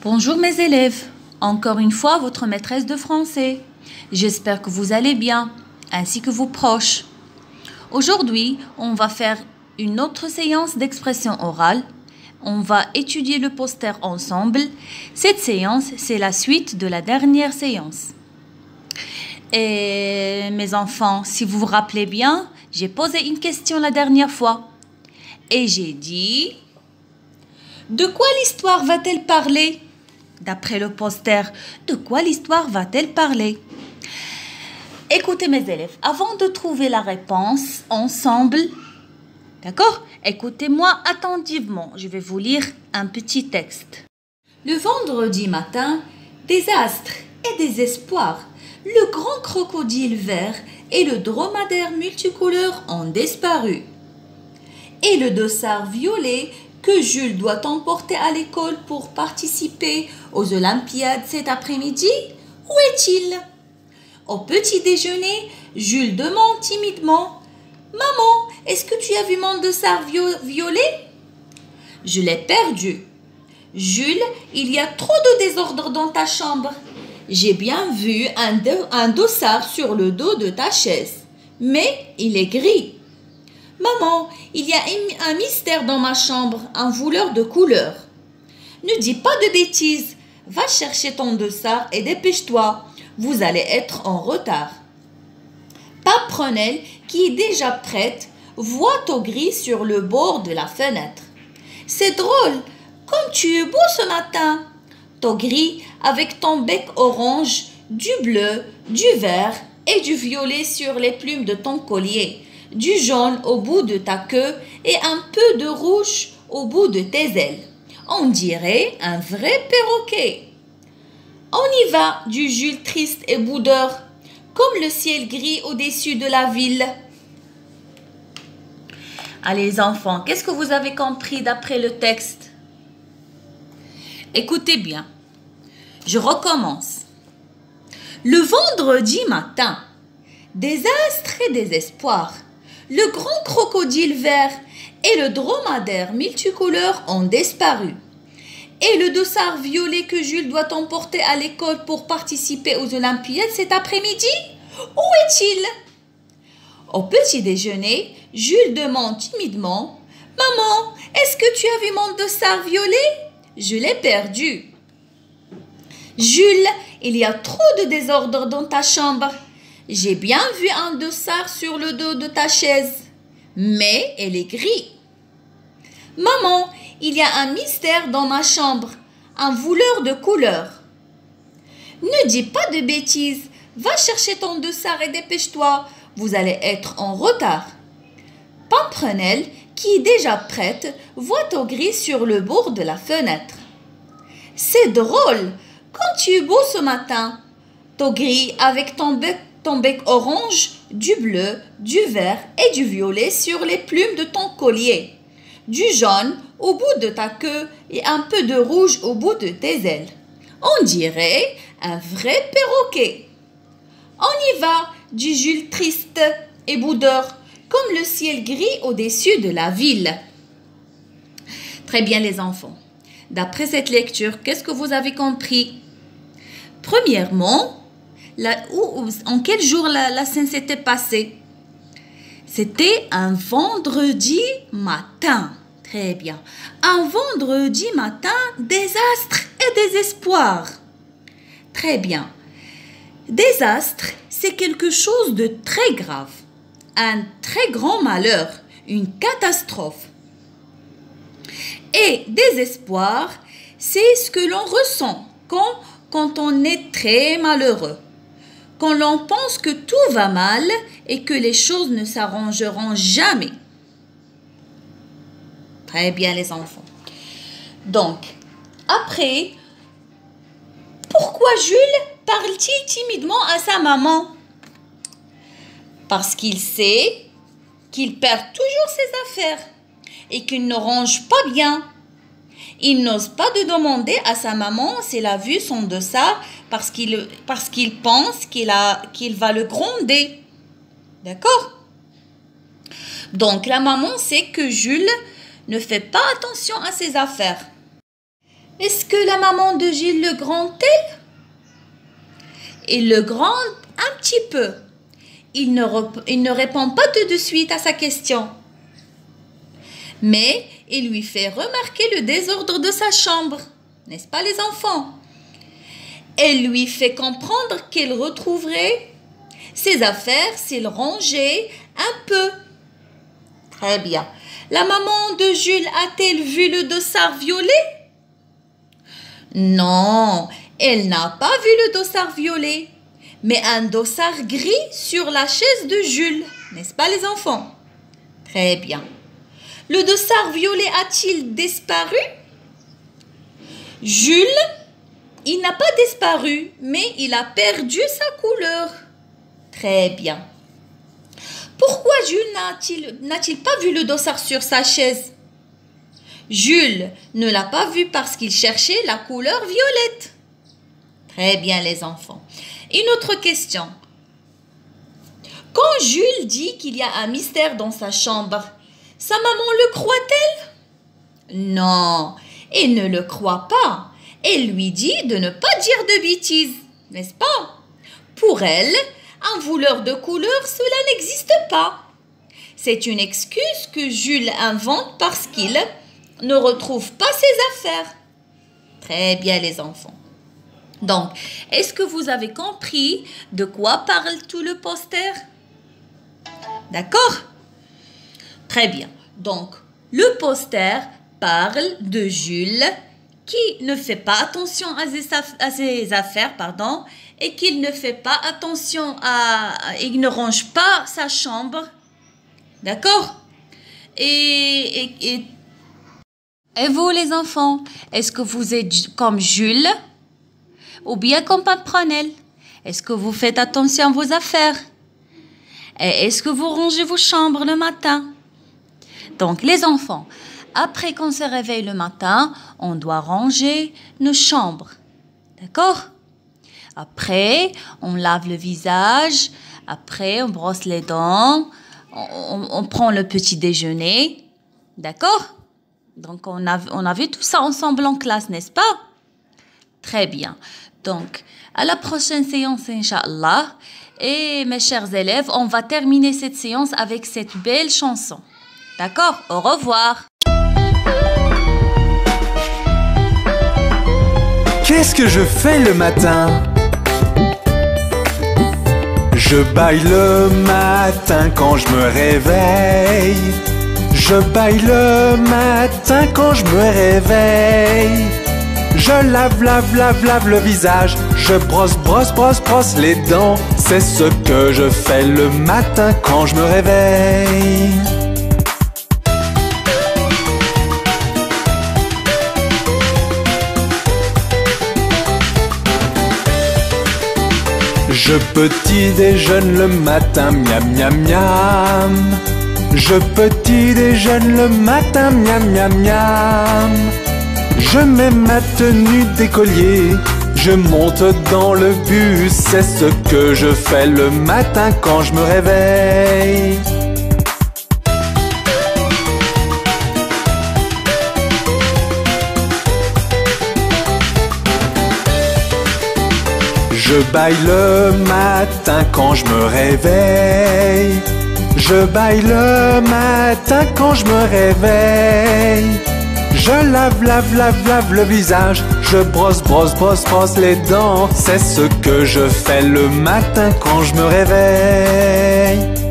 Bonjour mes élèves, encore une fois votre maîtresse de français. J'espère que vous allez bien, ainsi que vos proches. Aujourd'hui, on va faire une autre séance d'expression orale. On va étudier le poster ensemble. Cette séance, c'est la suite de la dernière séance. Et mes enfants, si vous vous rappelez bien, j'ai posé une question la dernière fois. Et j'ai dit... De quoi l'histoire va-t-elle parler? D'après le poster, de quoi l'histoire va-t-elle parler? Écoutez mes élèves, avant de trouver la réponse ensemble, d'accord? Écoutez-moi attentivement, je vais vous lire un petit texte. Le vendredi matin, des astres et des espoirs, le grand crocodile vert et le dromadaire multicolore ont disparu. Et le dossard violet que Jules doit emporter à l'école pour participer aux Olympiades cet après-midi, où est-il? Au petit déjeuner, Jules demande timidement « Maman, est-ce que tu as vu mon dossard violet ?»« Je l'ai perdu. »« Jules, il y a trop de désordre dans ta chambre. J'ai bien vu un dossard sur le dos de ta chaise, mais il est gris. » « Maman, il y a un mystère dans ma chambre, un voleur de couleurs. » « Ne dis pas de bêtises, va chercher ton dossard et dépêche-toi, vous allez être en retard. » Paprenelle, qui est déjà prête, voit Togri sur le bord de la fenêtre. « C'est drôle, comme tu es beau ce matin. Togri, avec ton bec orange, du bleu, du vert et du violet sur les plumes de ton collier. Du jaune au bout de ta queue et un peu de rouge au bout de tes ailes. On dirait un vrai perroquet. On y va, dit Jules triste et boudeur, comme le ciel gris au-dessus de la ville. Allez les enfants, qu'est-ce que vous avez compris d'après le texte? Écoutez bien, je recommence. Le vendredi matin, des astres et des espoirs, le grand crocodile vert et le dromadaire multicolore ont disparu. Et le dossard violet que Jules doit emporter à l'école pour participer aux Olympiades cet après-midi, où est-il? Au petit déjeuner, Jules demande timidement « Maman, est-ce que tu as vu mon dossard violet? Je l'ai perdu. »« Jules, il y a trop de désordre dans ta chambre. J'ai bien vu un dossard sur le dos de ta chaise, mais elle est gris. »« Maman, il y a un mystère dans ma chambre, un voleur de couleurs. »« Ne dis pas de bêtises, va chercher ton dossard et dépêche-toi, vous allez être en retard. » Pamprenelle, qui est déjà prête, voit Togri sur le bord de la fenêtre. « C'est drôle, comme tu es beau ce matin, Togri, avec ton bec orange, du bleu, du vert et du violet sur les plumes de ton collier, du jaune au bout de ta queue et un peu de rouge au bout de tes ailes. On dirait un vrai perroquet. On y va, dit Jules triste et boudeur, comme le ciel gris au-dessus de la ville. Très bien les enfants. D'après cette lecture, qu'est-ce que vous avez compris? Premièrement, en quel jour la scène s'était passée? C'était un vendredi matin. Très bien. Un vendredi matin, des astres et des espoirs. Très bien. Des astres, c'est quelque chose de très grave. Un très grand malheur, une catastrophe. Et des espoirs, c'est ce que l'on ressent quand on est très malheureux. Quand l'on pense que tout va mal et que les choses ne s'arrangeront jamais. Très bien les enfants. Donc, après, pourquoi Jules parle-t-il timidement à sa maman? Parce qu'il sait qu'il perd toujours ses affaires et qu'il ne range pas bien. Il n'ose pas de demander à sa maman s'il a vu son dossard parce qu'il pense qu'il va le gronder. D'accord? Donc, la maman sait que Jules ne fait pas attention à ses affaires. Est-ce que la maman de Gilles le grande-t-elle? Il le grande un petit peu. Il ne répond pas tout de suite à sa question. Mais il lui fait remarquer le désordre de sa chambre. N'est-ce pas les enfants? Elle lui fait comprendre qu'elle retrouverait ses affaires s'il rangeait un peu. Très bien. La maman de Jules a-t-elle vu le dossard violet? Non, elle n'a pas vu le dossard violet, mais un dossard gris sur la chaise de Jules. N'est-ce pas les enfants? Très bien. Le dossard violet a-t-il disparu? Jules, il n'a pas disparu, mais il a perdu sa couleur. Très bien. Pourquoi Jules n'a-t-il pas vu le dossard sur sa chaise? Jules ne l'a pas vu parce qu'il cherchait la couleur violette. Très bien les enfants. Une autre question. Quand Jules dit qu'il y a un mystère dans sa chambre, sa maman le croit-elle? Non, elle ne le croit pas. Elle lui dit de ne pas dire de bêtises, n'est-ce pas? Pour elle, un voleur de couleurs, cela n'existe pas. C'est une excuse que Jules invente parce qu'il ne retrouve pas ses affaires. Très bien les enfants. Donc, est-ce que vous avez compris de quoi parle tout le poster? D'accord? Très bien. Donc, le poster parle de Jules qui ne fait pas attention à ses affaires, et qu'il ne fait pas attention il ne range pas sa chambre. D'accord? Et vous les enfants, est-ce que vous êtes comme Jules ou bien comme Pimprenelle? Est-ce que vous faites attention à vos affaires? Et est-ce que vous rangez vos chambres le matin? Donc les enfants, après qu'on se réveille le matin, on doit ranger nos chambres. D'accord? Après, on lave le visage. Après, on brosse les dents. On prend le petit déjeuner. D'accord? Donc, on a vu tout ça ensemble en classe, n'est-ce pas? Très bien. Donc, à la prochaine séance, Inch'Allah. Et mes chers élèves, on va terminer cette séance avec cette belle chanson. D'accord? Au revoir. Qu'est-ce que je fais le matin? Je bâille le matin quand je me réveille. Je bâille le matin quand je me réveille. Je lave le visage. Je brosse les dents. C'est ce que je fais le matin quand je me réveille. Je petit déjeune le matin, miam miam miam. Je petit déjeune le matin, miam miam miam. Je mets ma tenue d'écolier, je monte dans le bus. C'est ce que je fais le matin quand je me réveille. Je bâille le matin quand je me réveille. Je bâille le matin quand je me réveille. Je lave le visage. Je brosse les dents. C'est ce que je fais le matin quand je me réveille.